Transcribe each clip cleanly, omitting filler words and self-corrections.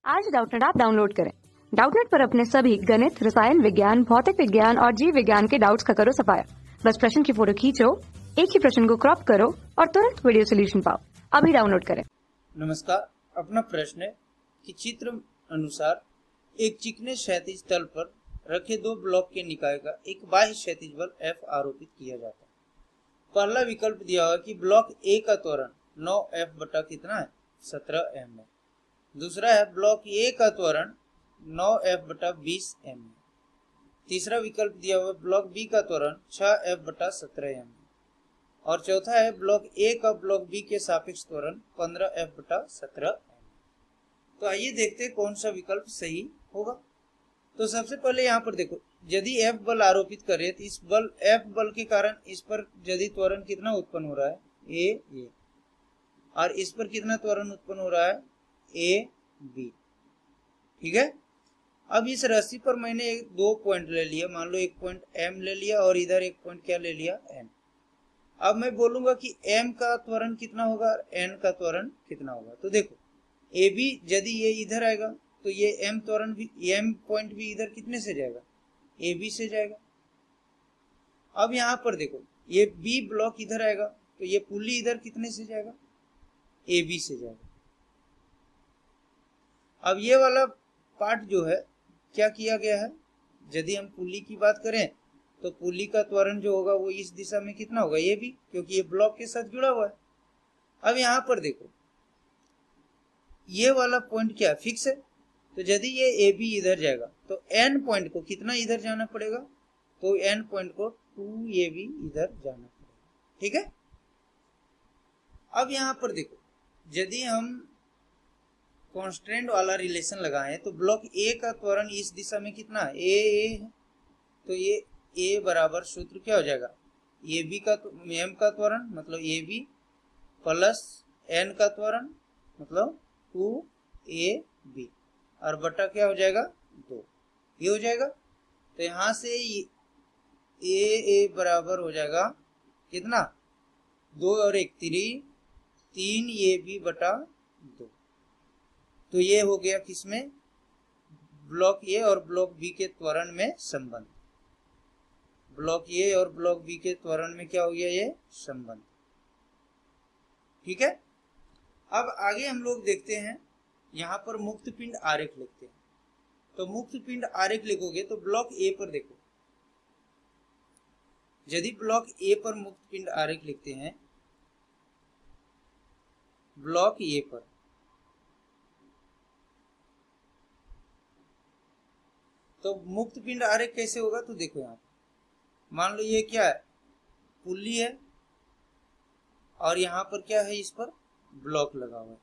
आज Doubtnut app download करें। Doubtnut पर अपने सभी गणित, रसायन विज्ञान, भौतिक विज्ञान और जीव विज्ञान के डाउट्स का करो सफाया। बस प्रश्न की फोटो खींचो, एक ही प्रश्न को क्रॉप करो और तुरंत वीडियो सोल्यूशन पाओ। अभी डाउनलोड करें। नमस्कार, अपना प्रश्न है कि चित्र अनुसार एक चिकने क्षैतिज तल पर रखे दो ब्लॉक के निकाय का एक बाह्य क्षैतिज बल F आरोपित किया जाता है। पहला विकल्प दिया हुआ कि ब्लॉक ए का त्वरण 9F बटा कितना है 17m है। दूसरा है ब्लॉक ए का त्वरण 9F बटा 20m है। तीसरा विकल्प दिया हुआ ब्लॉक बी का त्वरण 6F बटा 17m है। और चौथा है ब्लॉक ए का ब्लॉक बी के सापेक्ष त्वरण 15F बटा 17m। तो आइए देखते हैं कौन सा विकल्प सही होगा। तो सबसे पहले यहाँ पर देखो, यदि F बल आरोपित करे तो इस बल F बल के कारण इस पर यदि त्वरण कितना उत्पन्न हो रहा है ए, और इस पर कितना त्वरण उत्पन्न हो रहा है ए बी। ठीक है, अब इस रस्सी पर मैंने दो पॉइंट ले लिया, मान लो एक पॉइंट M ले लिया और इधर एक पॉइंट क्या ले लिया N। अब मैं बोलूंगा कि M का त्वरण कितना होगा और N का त्वरण कितना होगा। तो देखो ए बी यदि ये इधर आएगा तो ये M त्वरण भी M पॉइंट भी इधर कितने से जाएगा ए बी से जाएगा। अब यहाँ पर देखो ये B ब्लॉक इधर आएगा तो ये पुल्ली इधर कितने से जाएगा ए बी से जाएगा। अब ये वाला पार्ट जो है क्या किया गया है, यदि हम पुल्ली की बात करें तो पुल्ली का त्वरण जो होगा वो इस दिशा में कितना होगा ये भी, क्योंकि ये ब्लॉक के साथ जुड़ा हुआ है। अब यहाँ पर देखो ये वाला पॉइंट क्या फिक्स है, तो यदि ये ए बी इधर जाएगा तो एन पॉइंट को कितना इधर जाना पड़ेगा, तो एन पॉइंट को 2AB इधर जाना पड़ेगा। ठीक है, अब यहाँ पर देखो यदि हम कांस्टेंट वाला रिलेशन लगाएं तो ब्लॉक ए का त्वरण इस दिशा में कितना है ए है, तो ये ए बराबर सूत्र क्या हो जाएगा ए बी का एम का त्वरण मतलब ए बी प्लस एन का त्वरण मतलब 2AB और बटा क्या हो जाएगा 2, ये हो जाएगा। तो यहां से ए बराबर हो जाएगा कितना 2 और 1 3AB बटा 2। तो ये हो गया किसमें ब्लॉक ए और ब्लॉक बी के त्वरण में संबंध। ब्लॉक ए और ब्लॉक बी के त्वरण में क्या हो गया ये संबंध। ठीक है, अब आगे हम लोग देखते हैं, यहाँ पर मुक्त पिंड आरेख लिखते हैं। तो मुक्त पिंड आरेख लिखोगे तो ब्लॉक ए पर देखो, यदि ब्लॉक ए पर मुक्त पिंड आरेख लिखते हैं ब्लॉक ए पर, तो मुक्त पिंड आरेख कैसे होगा, तो देखो यहाँ मान लो ये क्या है पुल्ली है और यहाँ पर क्या है इस पर ब्लॉक लगा हुआ है,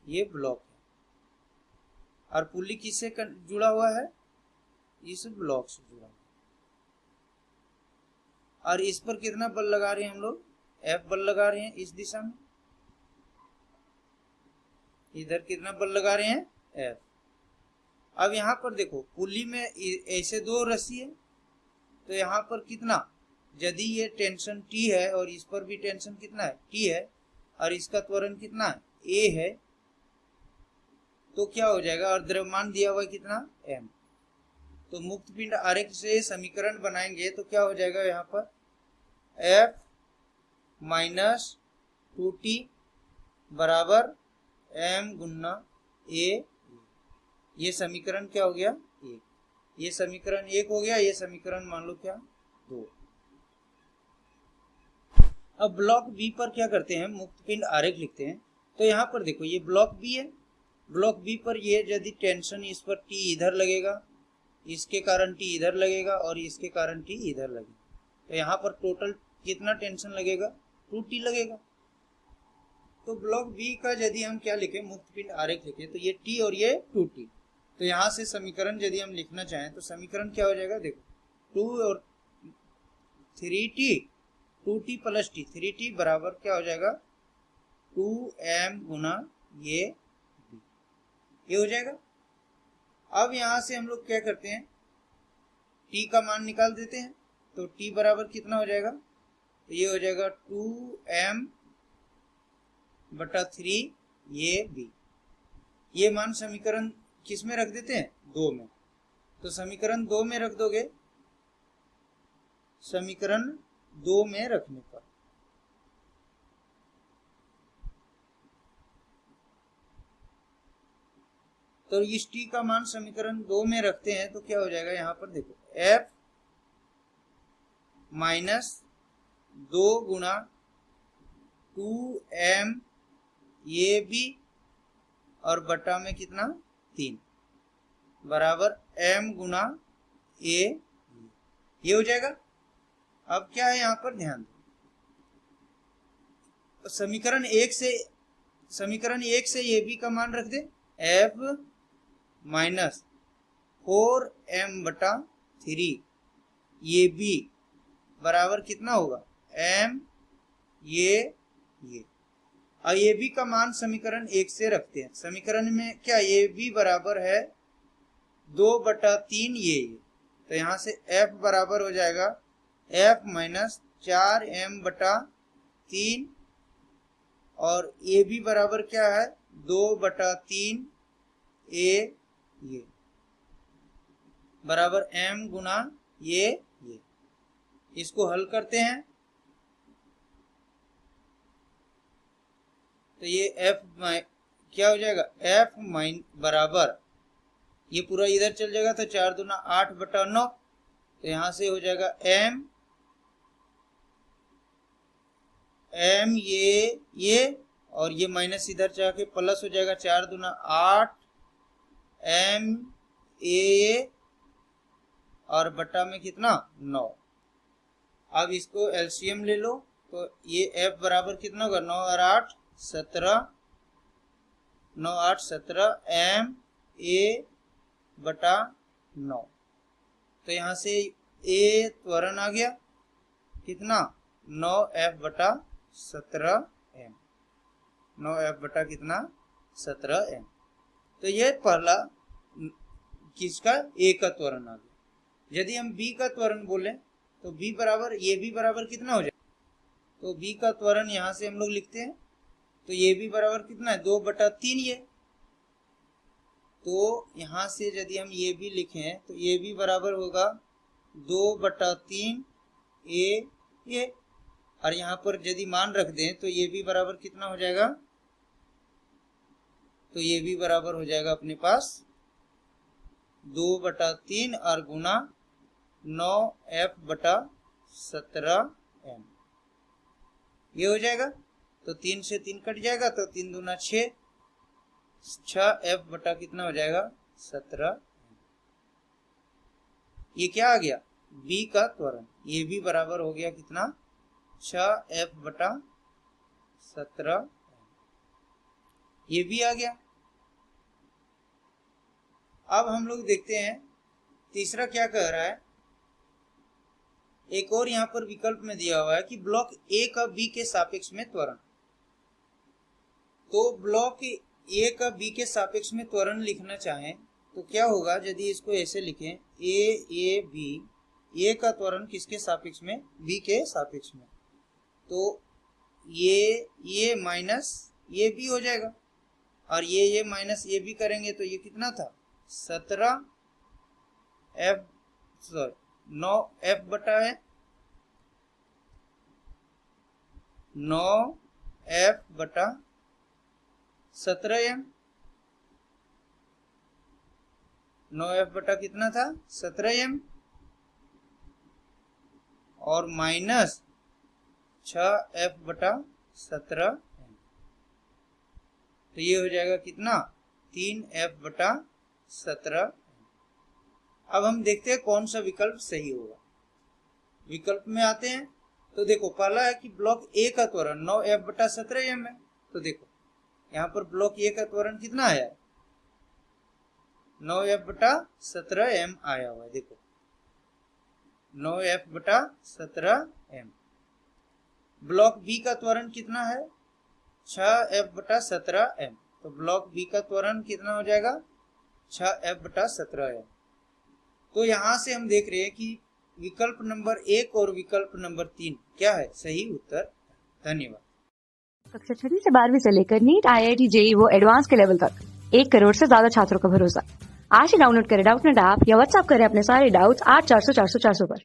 ये ब्लॉक है और पुल्ली किससे जुड़ा हुआ है इस ब्लॉक से जुड़ा हुआ है। और इस पर कितना बल लगा रहे हैं हम लोग F बल लगा रहे हैं इस दिशा में, इधर कितना बल लगा रहे हैं F। अब यहाँ पर देखो पुल्ली में ऐसे दो रस्सी है तो यहाँ पर कितना, यदि ये टेंशन T है और इस पर भी टेंशन कितना है T है और इसका त्वरण कितना है A है, तो क्या हो जाएगा और द्रव्यमान दिया हुआ है कितना M। तो मुक्त पिंड आरेख से समीकरण बनाएंगे तो क्या हो जाएगा यहाँ पर F माइनस 2T बराबर M गुना A। ये समीकरण क्या हो गया एक, ये समीकरण एक हो गया, ये समीकरण मान लो क्या 2। अब ब्लॉक बी पर क्या करते हैं मुक्त पिंड आरेख लिखते हैं। तो यहाँ पर देखो ये ब्लॉक बी है, ब्लॉक बी पर ये यदि टेंशन इस पर T इधर लगेगा, इसके कारण T इधर लगेगा और इसके कारण T इधर लगेगा, तो यहाँ पर टोटल कितना टेंशन लगेगा 2T लगेगा। तो ब्लॉक बी का यदि हम क्या लिखें मुक्त पिंड आरेख लिखे तो ये T और ये 2T, तो यहाँ से समीकरण यदि हम लिखना चाहें तो समीकरण क्या हो जाएगा देखो 2 और 3T 2T plus T 3T बराबर क्या हो जाएगा 2M गुना ये हो जाएगा। अब यहाँ से हम लोग क्या करते हैं T का मान निकाल देते हैं, तो T बराबर कितना हो जाएगा, तो ये हो जाएगा 2M बटा 3 ये बी। ये मान समीकरण किस में रख देते हैं, 2 में। तो समीकरण 2 में रख दोगे, समीकरण 2 में रखने पर तो इस t का मान समीकरण 2 में रखते हैं तो क्या हो जाएगा, यहां पर देखो f माइनस 2 गुणा 2m ये भी और बटा में कितना 3 बराबर m गुणा a, ये हो जाएगा। अब क्या है यहाँ पर ध्यान दो, समीकरण 1 से ये भी का मान रख दे, f माइनस 4m बटा 3 ये भी बराबर कितना होगा m ये और ये भी का मान समीकरण 1 से रखते हैं। समीकरण में क्या ये भी बराबर है 2 बटा 3 ये, तो यहाँ से f बराबर हो जाएगा f माइनस 4m बटा 3 और ये भी बराबर क्या है 2 बटा 3 ये बराबर m गुना ये। इसको हल करते हैं तो ये f क्या हो जाएगा, f माइन बराबर ये पूरा इधर चल जाएगा तो 4 दूना 8 बटा 9, तो यहां से हो जाएगा m ये और ये माइनस इधर जाके प्लस हो जाएगा 4 दूना 8 m a और बटा में कितना 9। अब इसको एलसीएम ले लो तो ये f बराबर कितना होगा 9 और 8 17 9 8 17 m a बटा 9, तो यहाँ से a त्वरण आ गया कितना 9f बटा 17 m, 9f बटा कितना 17 m। तो ये पहला किसका a का त्वरण आ गया। यदि हम b का त्वरण बोले तो b बराबर ये भी बराबर कितना हो जाए, तो b का त्वरण यहाँ से हम लोग लिखते हैं तो ये भी बराबर कितना है 2 बटा 3 ये, तो यहाँ से यदि हम ये भी लिखें तो ये भी बराबर होगा 2 बटा 3 ये और यहाँ पर यदि मान रख दें तो ये भी बराबर कितना हो जाएगा, तो ये भी बराबर हो जाएगा अपने पास 2 बटा 3 और गुना 9f बटा 17m, ये हो जाएगा। तो 3 से 3 कट जाएगा तो 3 दूना 6f बटा कितना हो जाएगा 17। ये क्या आ गया b का त्वरण, ये भी बराबर हो गया कितना 6f बटा 17, ये भी आ गया। अब हम लोग देखते हैं तीसरा क्या कह रहा है। एक और यहाँ पर विकल्प में दिया हुआ है कि ब्लॉक ए का बी के सापेक्ष में त्वरण, तो ब्लॉक ए का बी के सापेक्ष में त्वरण लिखना चाहें तो क्या होगा, यदि इसको ऐसे लिखें ए बी, ए का त्वरण किसके सापेक्ष में बी के सापेक्ष में, तो ये माइनस ये भी हो जाएगा और ये माइनस ये भी करेंगे तो ये कितना था 9f बटा है 9f बटा 17m, 9f बटा कितना था 17m और माइनस 6f बटा 17m, तो ये हो जाएगा कितना 3f बटा 17। अब हम देखते हैं कौन सा विकल्प सही होगा। विकल्प में आते हैं तो देखो पहला है कि ब्लॉक ए का त्वरण 9f बटा 17m है, तो देखो यहाँ पर ब्लॉक ए का त्वरण कितना आया है 9f बटा 17m आया हुआ है, देखो 9f बटा 17m। ब्लॉक बी का त्वरण कितना है 6f बटा 17m, तो ब्लॉक बी का त्वरण कितना हो जाएगा 6f बटा 17m। तो यहाँ से हम देख रहे हैं कि विकल्प नंबर 1 और विकल्प नंबर 3 क्या है सही उत्तर। धन्यवाद। कक्षा 6 से 12वीं से लेकर नीट, IIT, JEE वो एडवांस के लेवल तक 1 करोड़ से ज्यादा छात्रों का भरोसा। आज ही डाउनलोड करें डाउटनेट ऐप या व्हाट्सएप करें अपने सारे डाउट्स 8400 400 400 पर।